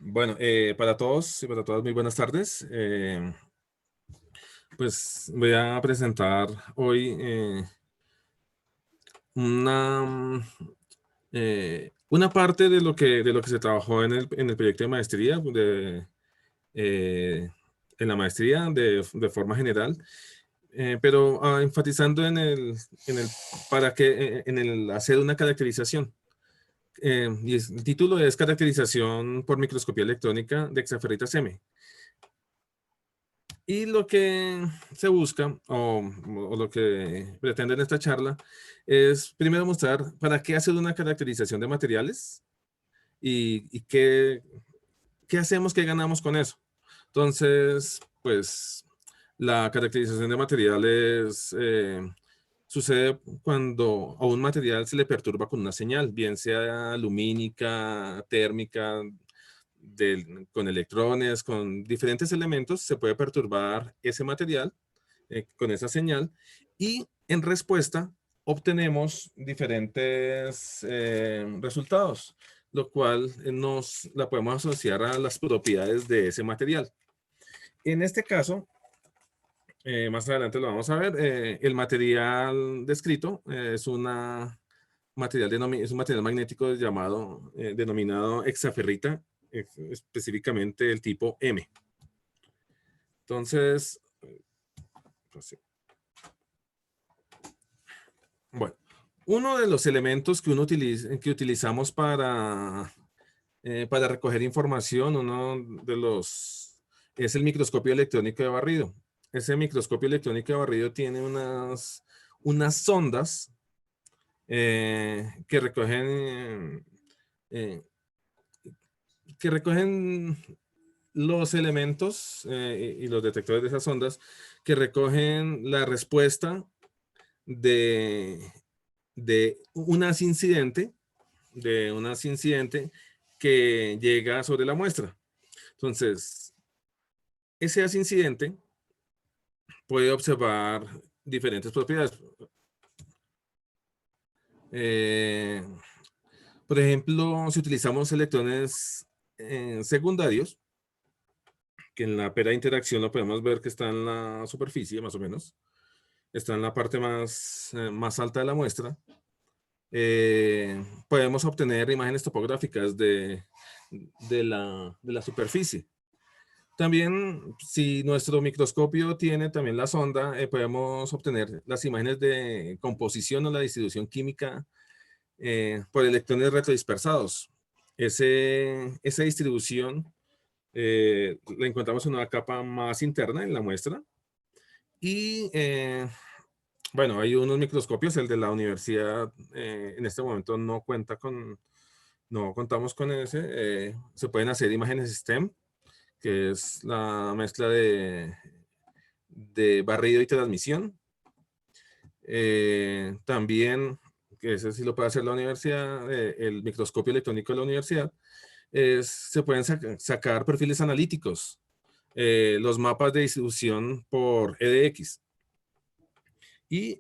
Bueno, para todos y para todas, muy buenas tardes. Pues voy a presentar hoy una parte de lo que se trabajó en el proyecto de maestría, eh, en la maestría de forma general, pero enfatizando en el hacer una caracterización. El título es Caracterización por microscopía electrónica de hexaferritas M. Y lo que se busca, o lo que pretende en esta charla, es primero mostrar para qué hacer una caracterización de materiales y qué hacemos, qué ganamos con eso. Entonces, pues, la caracterización de materiales sucede cuando a un material se le perturba con una señal, bien sea lumínica, térmica, con electrones, con diferentes elementos, se puede perturbar ese material con esa señal y en respuesta obtenemos diferentes resultados, lo cual nos la podemos asociar a las propiedades de ese material. En este caso, más adelante lo vamos a ver, el material descrito es un material magnético denominado hexaferrita, específicamente el tipo M. Entonces, pues sí. Bueno, uno de los elementos que utilizamos para recoger información, es el microscopio electrónico de barrido. Ese microscopio electrónico de barrido tiene unas sondas que eh, recogen los elementos y los detectores de esas ondas que recogen la respuesta de, de un haz incidente, que llega sobre la muestra. Entonces, ese haz incidente puede observar diferentes propiedades. Eh, por ejemplo, si utilizamos electrones secundarios, que en la pera de interacción lo podemos ver que está en la superficie, más o menos, está en la parte más alta de la muestra, podemos obtener imágenes topográficas de la superficie. También, si nuestro microscopio tiene también la sonda, podemos obtener las imágenes de composición o la distribución química por electrones retrodispersados. Esa distribución la encontramos en una capa más interna en la muestra. Y bueno, hay unos microscopios, el de la universidad en este momento no contamos con ese. Se pueden hacer imágenes STEM, que es la mezcla de barrido y transmisión. También, que ese sí lo puede hacer la universidad, el microscopio electrónico de la universidad, se pueden sacar perfiles analíticos, los mapas de distribución por EDX. Y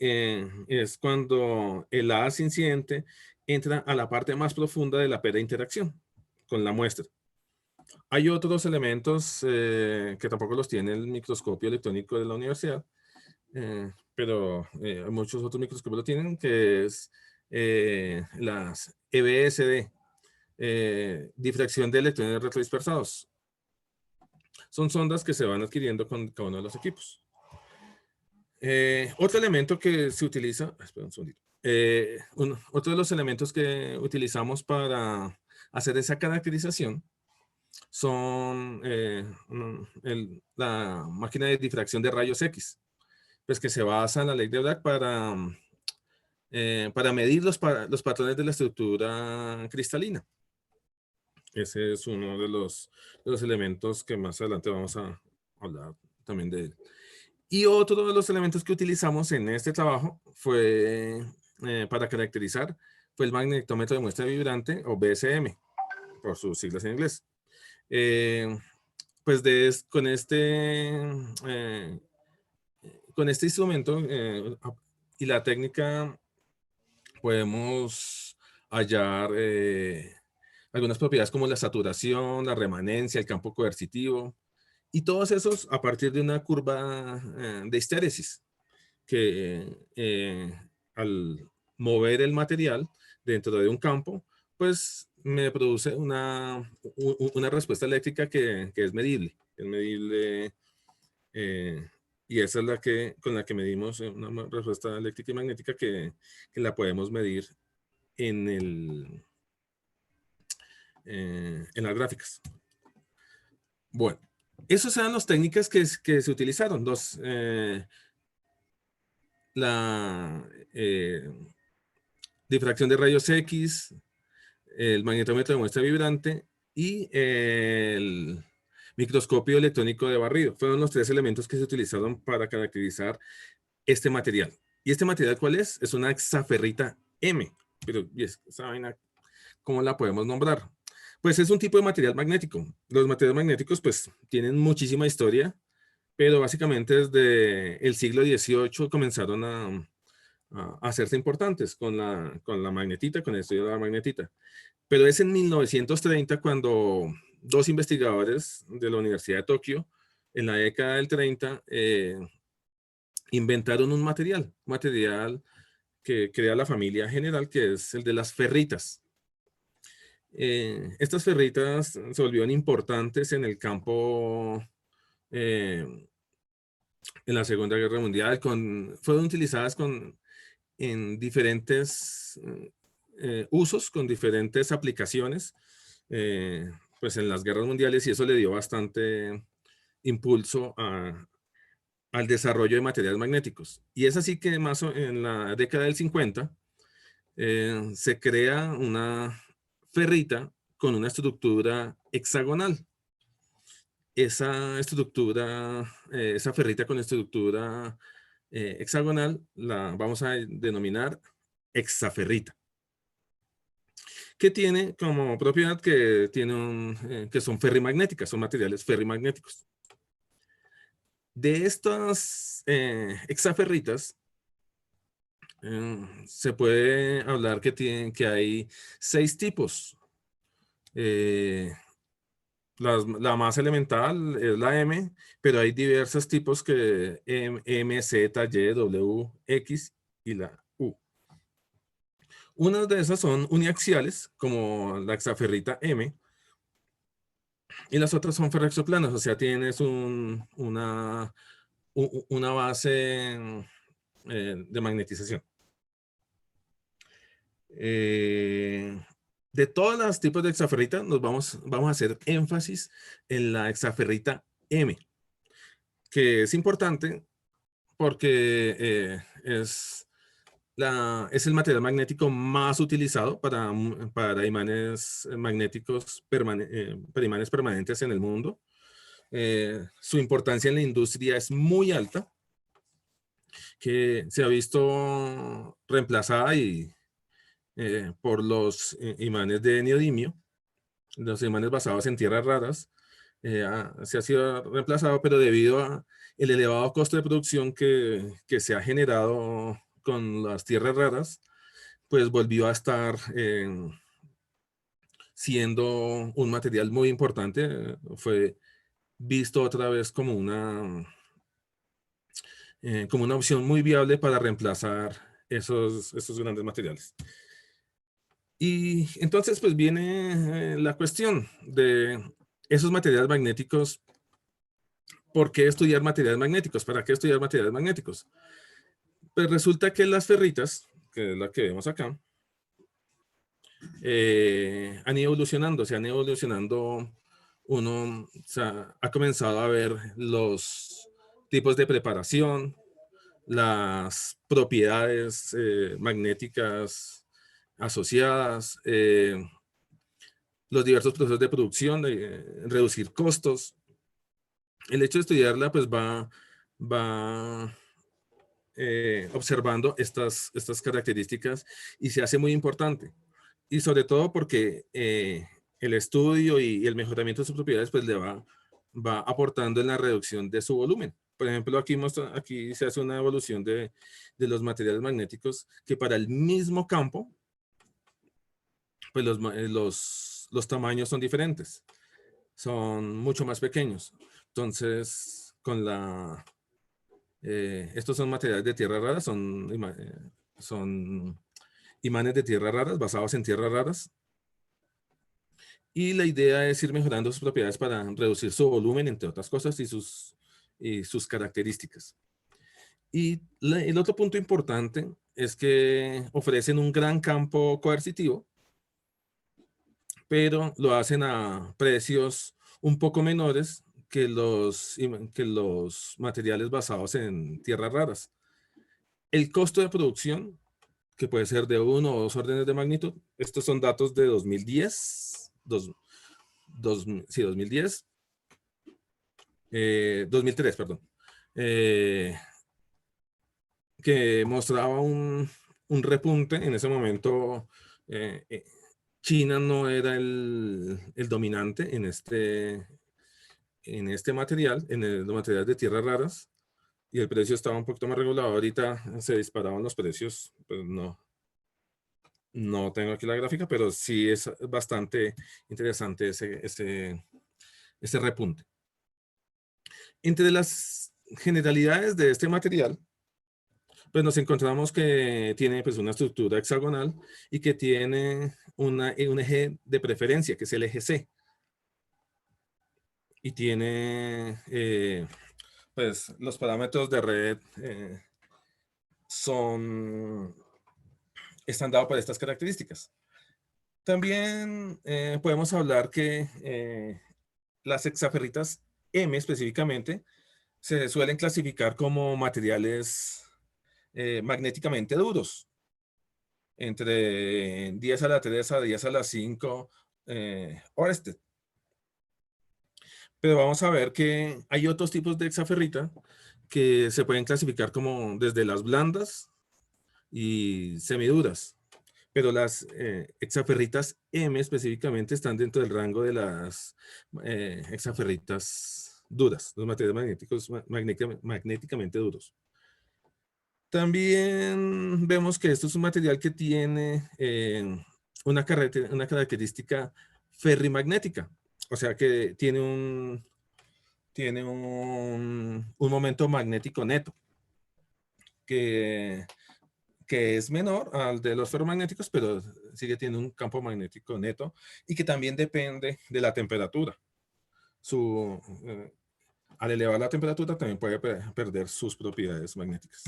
es cuando el haz incidente entra a la parte más profunda de la pera de interacción con la muestra. Hay otros elementos que tampoco los tiene el microscopio electrónico de la universidad, pero muchos otros microscopios lo tienen, que es las EBSD, difracción de electrones retrodispersados. Son sondas que se van adquiriendo con cada uno de los equipos. Otro elemento que se utiliza, espera un segundito. Otro de los elementos que utilizamos para hacer esa caracterización son la máquina de difracción de rayos X, pues que se basa en la ley de Bragg para medir los patrones de la estructura cristalina. Ese es uno de los elementos que más adelante vamos a hablar también de él. Y otro de los elementos que utilizamos en este trabajo para caracterizar, fue el magnetómetro de muestra vibrante, o BSM, por sus siglas en inglés. Pues eh, con este instrumento y la técnica podemos hallar algunas propiedades como la saturación, la remanencia, el campo coercitivo, y todos esos a partir de una curva de histéresis, que al mover el material dentro de un campo, pues me produce una respuesta eléctrica que es medible. Es medible, y esa es con la que medimos una respuesta eléctrica y magnética que la podemos medir en, en las gráficas. Bueno, esas eran las técnicas que se utilizaron. La difracción de rayos X, el magnetómetro de muestra vibrante y el microscopio electrónico de barrido. Fueron los tres elementos que se utilizaron para caracterizar este material. ¿Y este material cuál es? Es una hexaferrita M. Pero esa vaina, ¿cómo la podemos nombrar? Pues es un tipo de material magnético. Los materiales magnéticos pues tienen muchísima historia, pero básicamente desde el siglo XVIII comenzaron a hacerse importantes con la magnetita, con el estudio de la magnetita. Pero es en 1930 cuando dos investigadores de la Universidad de Tokio, en la década del 30, inventaron un material que crea la familia general, que es el de las ferritas. Estas ferritas se volvieron importantes en el campo en la Segunda Guerra Mundial, fueron utilizadas en diferentes usos, con diferentes aplicaciones, pues en las guerras mundiales, y eso le dio bastante impulso al desarrollo de materiales magnéticos. Y es así que más en la década del 50 se crea una ferrita con una estructura hexagonal. Esa estructura, esa ferrita con estructura hexagonal la vamos a denominar hexaferrita, que tiene como propiedad que son ferrimagnéticas, son materiales ferrimagnéticos. De estas hexaferritas, se puede hablar que hay 6 tipos. La más elemental es la M, pero hay diversos tipos que M, Z, Y, W, X y la U. Unas de esas son uniaxiales, como la hexaferrita M, y las otras son ferrexoplanas, o sea, tienes una base de magnetización. De todos los tipos de hexaferrita, vamos a hacer énfasis en la hexaferrita M, que es importante porque es el material magnético más utilizado para imanes magnéticos, para imanes permanentes en el mundo. Su importancia en la industria es muy alta, que se ha visto reemplazada por los imanes de neodimio, los imanes basados en tierras raras. Se ha sido reemplazado, pero debido al elevado costo de producción que se ha generado con las tierras raras, pues volvió a estar siendo un material muy importante. Fue visto otra vez como una opción muy viable para reemplazar esos grandes materiales. Y entonces pues viene la cuestión de esos materiales magnéticos. ¿Por qué estudiar materiales magnéticos? ¿Para qué estudiar materiales magnéticos? Pues resulta que las ferritas, que es la que vemos acá, han ido evolucionando, se han ido evolucionando. Uno ha comenzado a ver los tipos de preparación, las propiedades magnéticas asociadas, los diversos procesos de producción, reducir costos. El hecho de estudiarla pues va observando estas características y se hace muy importante. Y sobre todo porque el estudio y el mejoramiento de sus propiedades pues le va aportando en la reducción de su volumen. Por ejemplo, aquí se hace una evolución de los materiales magnéticos que para el mismo campo, pues los los tamaños son diferentes, son mucho más pequeños. Entonces, estos son materiales de tierras raras, son imanes de tierras raras, basados en tierras raras. Y la idea es ir mejorando sus propiedades para reducir su volumen, entre otras cosas, y sus características. Y el otro punto importante es que ofrecen un gran campo coercitivo, pero lo hacen a precios un poco menores que los materiales basados en tierras raras. El costo de producción, que puede ser de 1 o 2 órdenes de magnitud, estos son datos de 2010, 2010, 2003, perdón, que mostraba un repunte. En ese momento, China no era el dominante en este material, los materiales de tierras raras, y el precio estaba un poquito más regulado. Ahorita se disparaban los precios, pues no tengo aquí la gráfica, pero sí es bastante interesante ese repunte. Entre las generalidades de este material, pues nos encontramos que tiene pues una estructura hexagonal y que tiene un eje de preferencia, que es el eje C. Y tiene, pues los parámetros de red están dados por estas características. También podemos hablar que las hexaferritas M específicamente se suelen clasificar como materiales magnéticamente duros, entre 10 a la 3 a 10 a la 5 Oersted. Pero vamos a ver que hay otros tipos de hexaferrita que se pueden clasificar como desde las blandas y semiduras. Pero las hexaferritas M específicamente están dentro del rango de las hexaferritas duras, los materiales magnéticos magnéticamente duros. También vemos que esto es un material que tiene una característica ferrimagnética, o sea que tiene un momento magnético neto, que es menor al de los ferromagnéticos, pero sigue teniendo un campo magnético neto y que también depende de la temperatura. Al elevar la temperatura también puede perder sus propiedades magnéticas.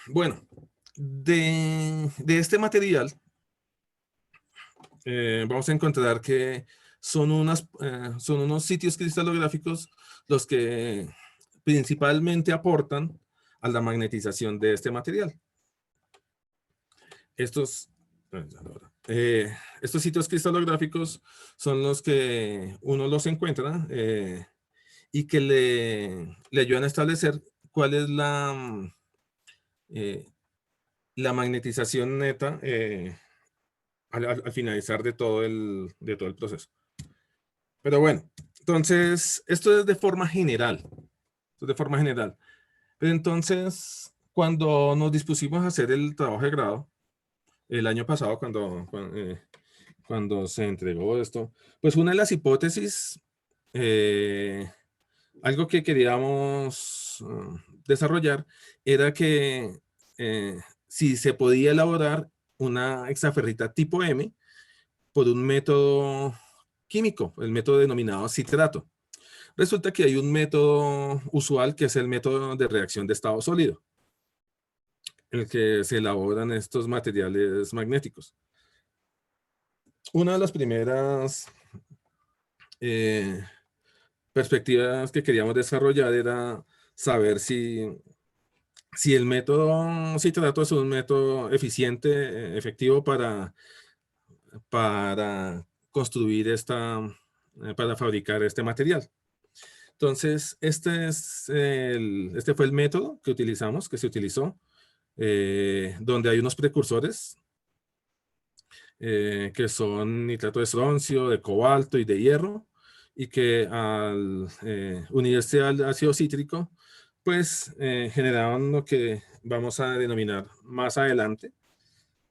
Bueno, de este material vamos a encontrar que son unos sitios cristalográficos los que principalmente aportan a la magnetización de este material. Estos sitios cristalográficos son los que uno los encuentra y que le ayudan a establecer cuál es la magnetización neta al finalizar de todo el proceso. Pero bueno, entonces, esto es de forma general. Pero entonces, cuando nos dispusimos a hacer el trabajo de grado, el año pasado, cuando se entregó esto, pues una de las hipótesis, algo que queríamos desarrollar, era que si se podía elaborar una hexaferrita tipo M por un método químico, el método denominado citrato. Resulta que hay un método usual que es el método de reacción de estado sólido, en el que se elaboran estos materiales magnéticos. Una de las primeras perspectivas que queríamos desarrollar era saber si el método citrato es un método eficiente, efectivo para construir para fabricar este material. Entonces, este fue el método que se utilizó, donde hay unos precursores que son nitrato de estroncio, de cobalto y de hierro, y que al unirse al ácido cítrico, pues generaron lo que vamos a denominar más adelante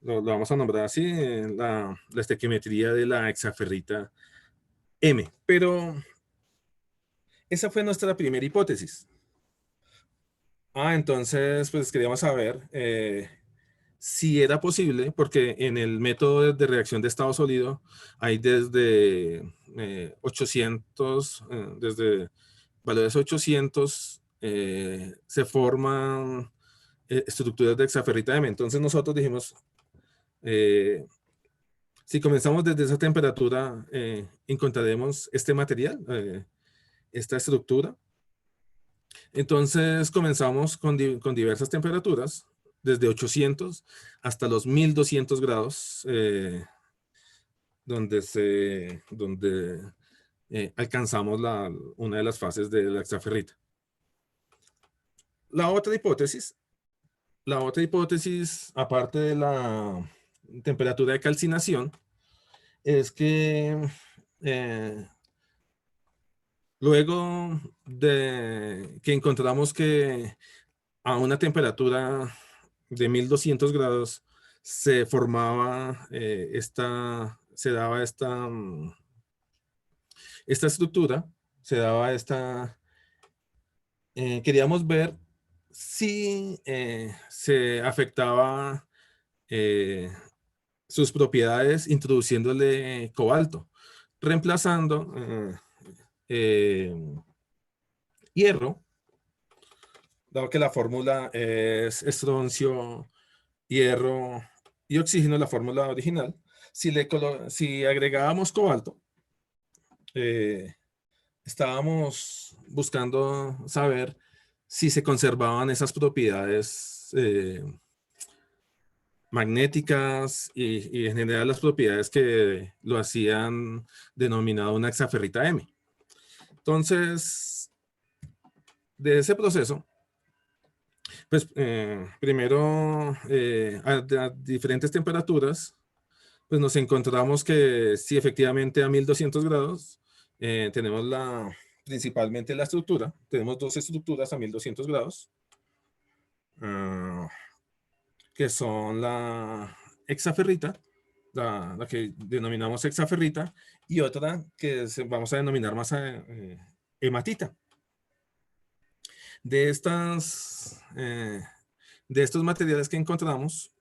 lo vamos a nombrar así, la estequiometría de la hexaferrita M. Pero esa fue nuestra primera hipótesis. Entonces, pues queríamos saber si era posible, porque en el método de reacción de estado sólido hay desde 800, desde valores 800, se forman estructuras de hexaferrita M. Entonces nosotros dijimos, eh, si comenzamos desde esa temperatura, encontraremos este material, esta estructura. Entonces comenzamos con diversas temperaturas, desde 800 hasta los 1200 grados, donde alcanzamos una de las fases de la hexaferrita. La otra hipótesis, aparte de la temperatura de calcinación, es que luego de que encontramos que a una temperatura de 1200 grados se formaba se daba esta estructura, se daba queríamos ver si se afectaba eh, sus propiedades introduciéndole cobalto, reemplazando hierro, dado que la fórmula es estroncio, hierro y oxígeno, la fórmula original. Si agregábamos cobalto, estábamos buscando saber si se conservaban esas propiedades magnéticas y en general las propiedades que lo hacían denominado una hexaferrita M. Entonces, de ese proceso, pues primero a diferentes temperaturas, pues nos encontramos que si efectivamente a 1200 grados tenemos principalmente la estructura, tenemos dos estructuras a 1200 grados, que son la hexaferrita, la que denominamos hexaferrita, y otra que vamos a denominar más hematita. De estos materiales que encontramos,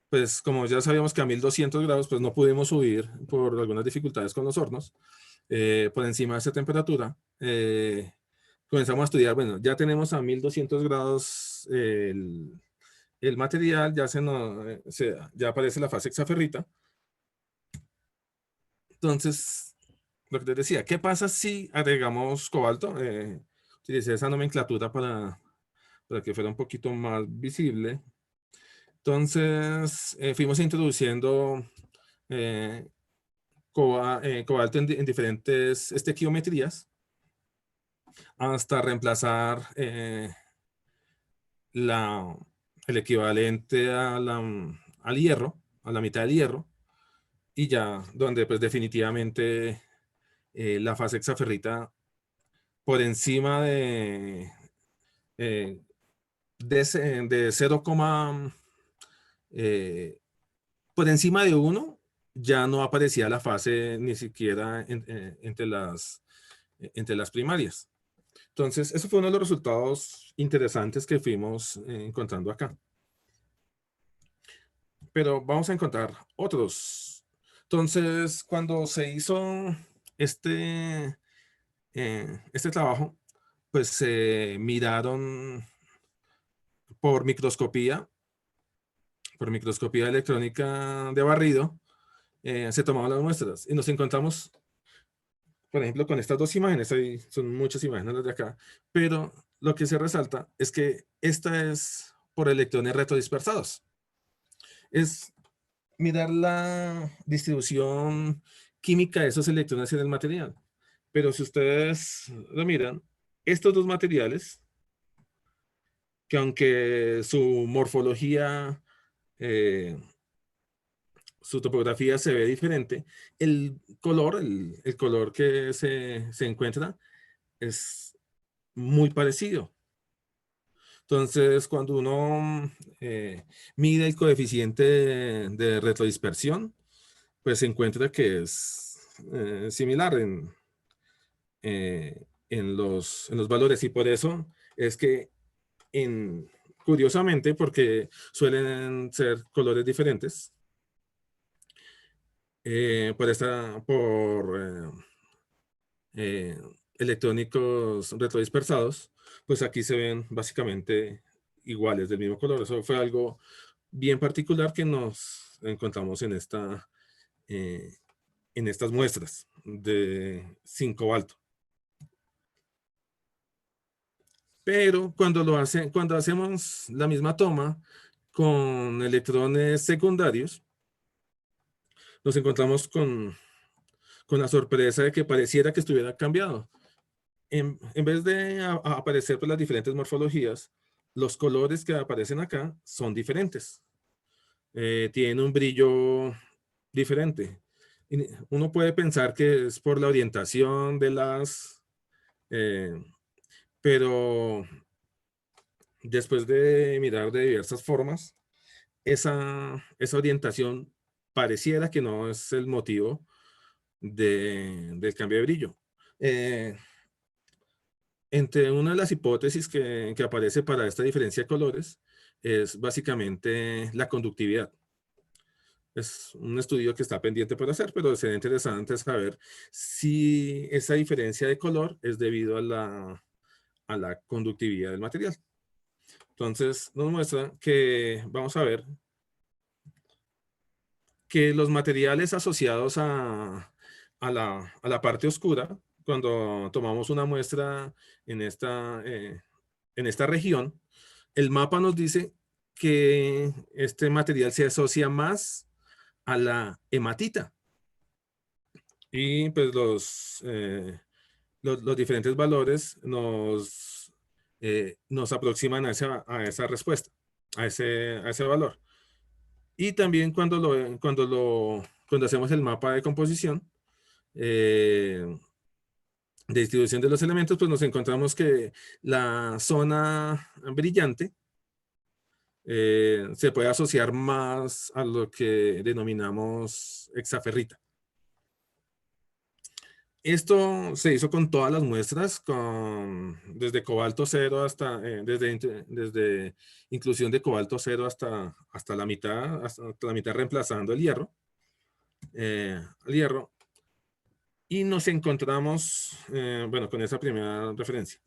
pues como ya sabíamos que a 1200 grados, pues no pudimos subir por algunas dificultades con los hornos, por encima de esa temperatura. Comenzamos a estudiar, bueno, ya tenemos a 1200 grados el material, ya aparece la fase hexaferrita. Entonces, lo que te decía, ¿qué pasa si agregamos cobalto? Utilicé esa nomenclatura para que fuera un poquito más visible. Entonces, fuimos introduciendo cobalto en diferentes estequiometrías hasta reemplazar el equivalente al hierro, a la mitad del hierro, y ya donde pues definitivamente la fase hexaferrita por encima eh, de 0, por encima de 1 ya no aparecía la fase ni siquiera entre las primarias. Entonces, eso fue uno de los resultados interesantes que fuimos encontrando acá. Pero vamos a encontrar otros. Entonces, cuando se hizo este trabajo, pues se miraron por microscopía electrónica de barrido, se tomaban las muestras y nos encontramos, por ejemplo, con estas dos imágenes. Son muchas imágenes las de acá, pero lo que se resalta es que esta es por electrones retrodispersados. Es mirar la distribución química de esos electrones en el material. Pero si ustedes lo miran, estos dos materiales, que aunque su morfología, eh, su topografía se ve diferente, el color que se encuentra es muy parecido. Entonces, cuando uno mide el coeficiente de retrodispersión, pues se encuentra que es similar en los valores, y por eso es que curiosamente, porque suelen ser colores diferentes, eh, electrónicos retrodispersados, pues aquí se ven básicamente iguales, del mismo color. Eso fue algo bien particular que nos encontramos eh, en estas muestras de 5 cobalto. Pero cuando hacemos la misma toma con electrones secundarios, nos encontramos con la sorpresa de que pareciera que estuviera cambiado. En vez de aparecer por las diferentes morfologías, los colores que aparecen acá son diferentes. Tienen un brillo diferente. Y uno puede pensar que es por la orientación de eh, pero después de mirar de diversas formas, esa orientación pareciera que no es el motivo del cambio de brillo. Eh, Entre una de las hipótesis que aparece para esta diferencia de colores es básicamente la conductividad. Es un estudio que está pendiente por hacer, pero sería interesante saber si esa diferencia de color es debido a la conductividad del material. Entonces nos muestra que, vamos a ver, que los materiales asociados a la parte oscura, cuando tomamos una muestra en en esta región, el mapa nos dice que este material se asocia más a la hematita. Y pues los diferentes valores nos aproximan a esa respuesta, a ese valor. Y también cuando hacemos el mapa de composición, de distribución de los elementos, pues nos encontramos que la zona brillante se puede asociar más a lo que denominamos hexaferrita. Esto se hizo con todas las muestras, desde cobalto cero desde inclusión de cobalto cero hasta la mitad, reemplazando el hierro. Y nos encontramos, bueno, con esa primera referencia.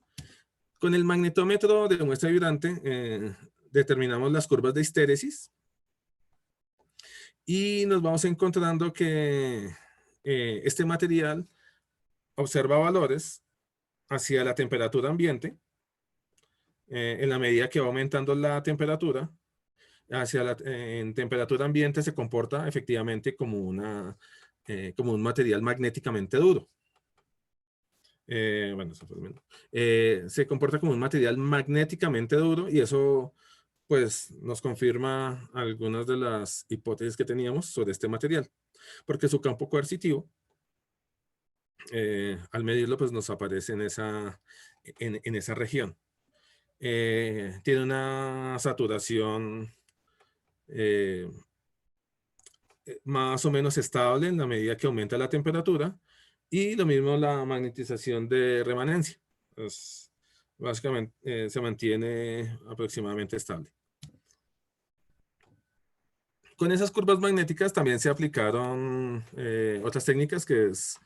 Con el magnetómetro de muestra vibrante, determinamos las curvas de histéresis y nos vamos encontrando que este material observa valores hacia la temperatura ambiente. En la medida que va aumentando la temperatura, en temperatura ambiente se comporta efectivamente como como un material magnéticamente duro. Bueno, se comporta como un material magnéticamente duro, y eso pues nos confirma algunas de las hipótesis que teníamos sobre este material, porque su campo coercitivo, al medirlo, pues nos aparece en esa región. Tiene una saturación más o menos estable en la medida que aumenta la temperatura, y lo mismo la magnetización de remanencia. Pues, básicamente se mantiene aproximadamente estable. Con esas curvas magnéticas también se aplicaron otras técnicas, que es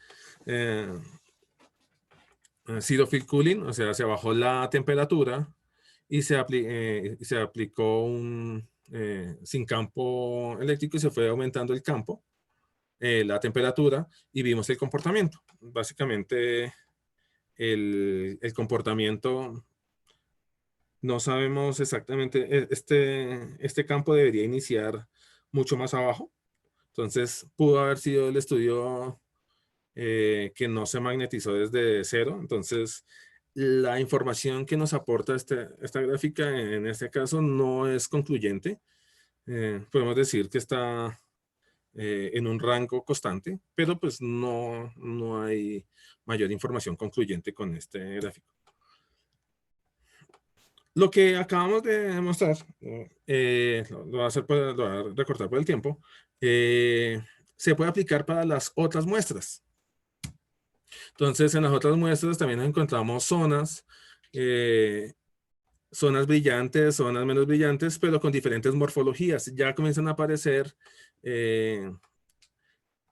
zero field cooling, o sea, se bajó la temperatura y se aplicó sin campo eléctrico, y se fue aumentando el campo, la temperatura, y vimos el comportamiento. Básicamente, el comportamiento, no sabemos exactamente, este campo debería iniciar mucho más abajo. Entonces, pudo haber sido el estudio que no se magnetizó desde cero. Entonces, la información que nos aporta esta gráfica en este caso no es concluyente. Podemos decir que está en un rango constante, pero pues no hay mayor información concluyente con este gráfico. Lo que acabamos de demostrar, lo voy a hacer lo voy a recortar por el tiempo, se puede aplicar para las otras muestras. Entonces, en las otras muestras también encontramos zonas, zonas brillantes, zonas menos brillantes, pero con diferentes morfologías. Ya comienzan a aparecer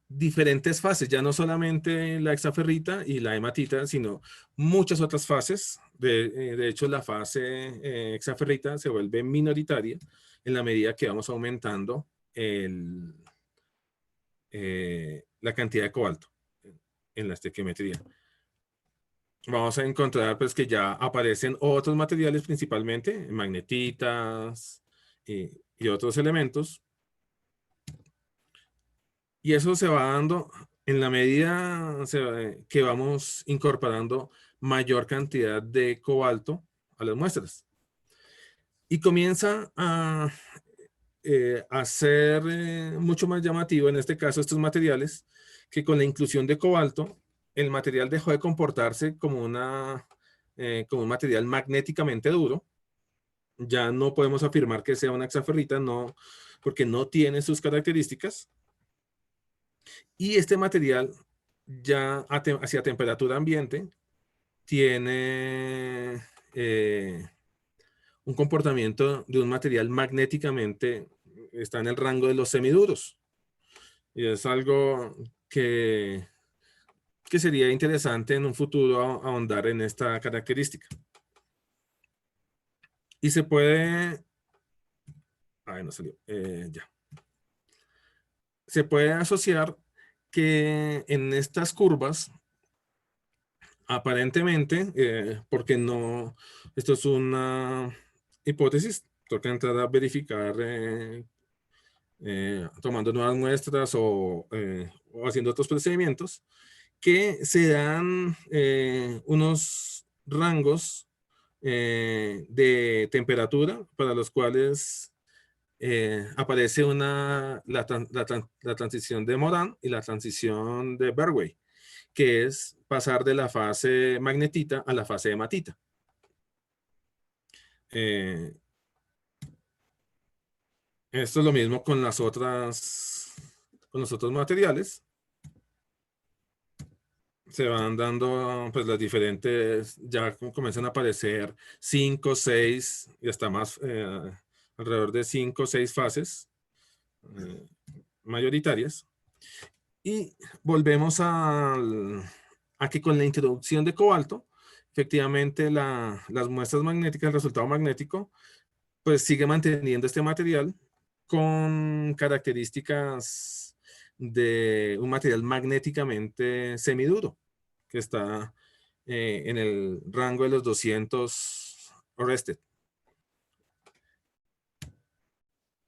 diferentes fases, ya no solamente la hexaferrita y la hematita, sino muchas otras fases. De hecho, la fase hexaferrita se vuelve minoritaria en la medida que vamos aumentando la cantidad de cobalto en la estequiometría. Vamos a encontrar pues que ya aparecen otros materiales, principalmente magnetitas y otros elementos. Y eso se va dando en la medida que vamos incorporando mayor cantidad de cobalto a las muestras. Y comienza a ser mucho más llamativo, en este caso, estos materiales, que con la inclusión de cobalto, el material dejó de comportarse como como un material magnéticamente duro. Ya no podemos afirmar que sea una hexaferrita, no, porque no tiene sus características. Y este material, ya hacia temperatura ambiente, tiene un comportamiento de un material magnéticamente, está en el rango de los semiduros. Y es algo que sería interesante en un futuro ahondar en esta característica. Y se puede... Ay, no salió. Ya. Se puede asociar que en estas curvas, aparentemente, porque no, esto es una hipótesis, toca entrar a verificar tomando nuevas muestras o haciendo otros procedimientos, que se dan unos rangos de temperatura para los cuales aparece la transición de Moran y la transición de Bergwijn, que es pasar de la fase magnetita a la fase hematita. Esto es lo mismo con los otros materiales. Se van dando pues las diferentes, ya comienzan a aparecer 5, 6 y hasta más, alrededor de 5 o 6 fases mayoritarias. Y volvemos a que con la introducción de cobalto, efectivamente las muestras magnéticas, el resultado magnético, pues sigue manteniendo este material con características de un material magnéticamente semiduro, que está en el rango de los 200 Oersted.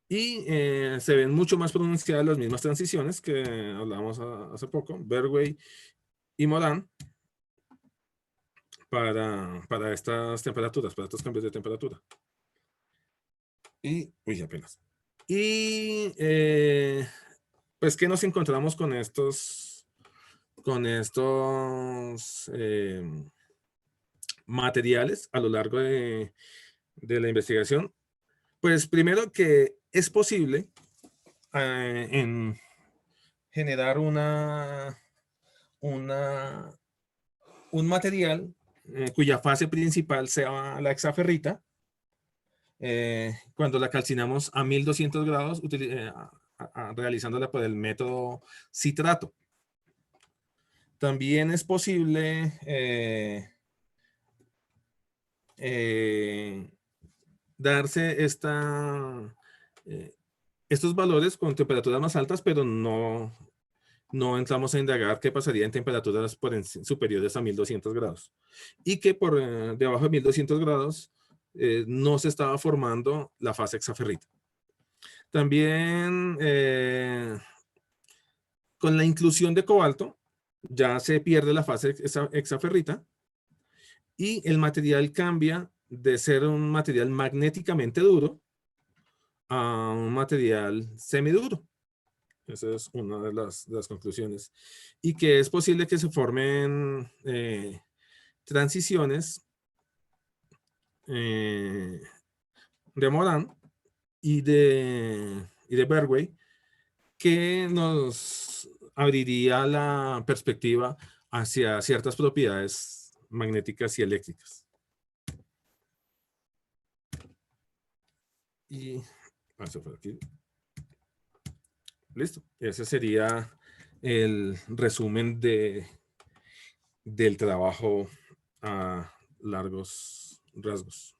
Y se ven mucho más pronunciadas las mismas transiciones que hablábamos hace poco, Bergwijn y Moran, para estas temperaturas, para estos cambios de temperatura. Y, uy, apenas. Y pues, ¿qué nos encontramos con estos materiales a lo largo de la investigación? Pues primero que es posible en generar un material cuya fase principal sea la hexaferrita, cuando la calcinamos a 1200 grados, realizándola por el método citrato. También es posible darse estos valores con temperaturas más altas, pero no entramos a indagar qué pasaría en temperaturas superiores a 1200 grados. Y que por debajo de 1200 grados no se estaba formando la fase hexaferrita. También con la inclusión de cobalto ya se pierde la fase hexaferrita y el material cambia de ser un material magnéticamente duro a un material semiduro. Esa es una de las conclusiones. Y que es posible que se formen transiciones de Moran y de Berway, que nos abriría la perspectiva hacia ciertas propiedades magnéticas y eléctricas. Y paso por aquí. Listo. Ese sería el resumen del trabajo a largos rasgos.